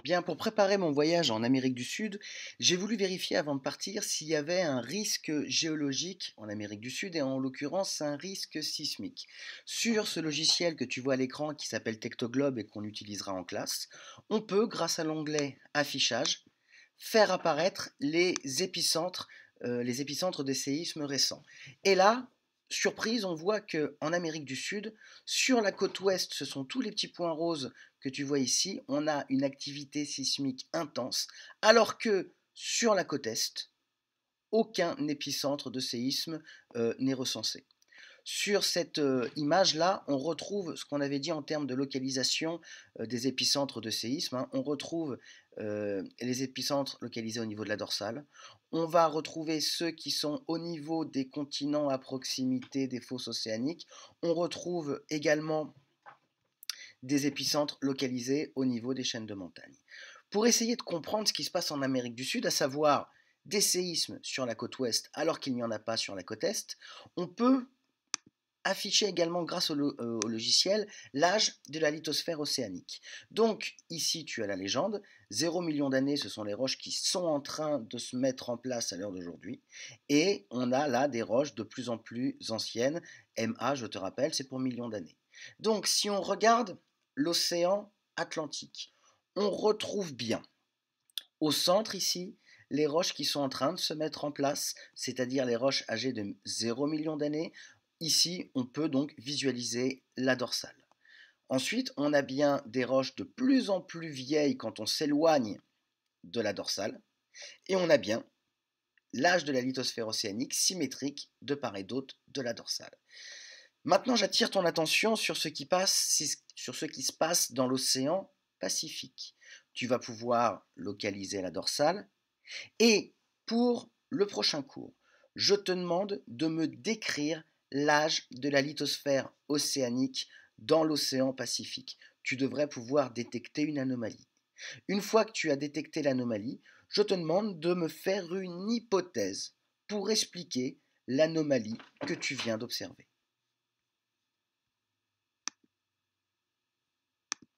Bien, pour préparer mon voyage en Amérique du Sud, j'ai voulu vérifier avant de partir s'il y avait un risque géologique en Amérique du Sud et en l'occurrence un risque sismique. Sur ce logiciel que tu vois à l'écran qui s'appelle Tectoglobe et qu'on utilisera en classe, on peut, grâce à l'onglet Affichage, faire apparaître les épicentres des séismes récents. Et là, surprise, on voit que en Amérique du Sud, sur la côte ouest, ce sont tous les petits points roses que tu vois ici, on a une activité sismique intense, alors que sur la côte est, aucun épicentre de séisme n'est recensé. Sur cette image-là, on retrouve ce qu'on avait dit en termes de localisation des épicentres de séisme, hein. On retrouve les épicentres localisés au niveau de la dorsale. On va retrouver ceux qui sont au niveau des continents à proximité des fosses océaniques. On retrouve également des épicentres localisés au niveau des chaînes de montagnes. Pour essayer de comprendre ce qui se passe en Amérique du Sud, à savoir des séismes sur la côte ouest alors qu'il n'y en a pas sur la côte est, on peut afficher également grâce au logiciel l'âge de la lithosphère océanique. Donc ici tu as la légende, 0 million d'années ce sont les roches qui sont en train de se mettre en place à l'heure d'aujourd'hui, et on a là des roches de plus en plus anciennes, MA je te rappelle c'est pour millions d'années. Donc si on regarde l'océan Atlantique, on retrouve bien au centre ici les roches qui sont en train de se mettre en place, c'est-à-dire les roches âgées de 0 million d'années. Ici, on peut donc visualiser la dorsale. Ensuite, on a bien des roches de plus en plus vieilles quand on s'éloigne de la dorsale. Et on a bien l'âge de la lithosphère océanique symétrique de part et d'autre de la dorsale. Maintenant, j'attire ton attention sur ce qui se passe dans l'océan Pacifique. Tu vas pouvoir localiser la dorsale. Et pour le prochain cours, je te demande de me décrire l'âge de la lithosphère océanique dans l'océan Pacifique. Tu devrais pouvoir détecter une anomalie. Une fois que tu as détecté l'anomalie, je te demande de me faire une hypothèse pour expliquer l'anomalie que tu viens d'observer.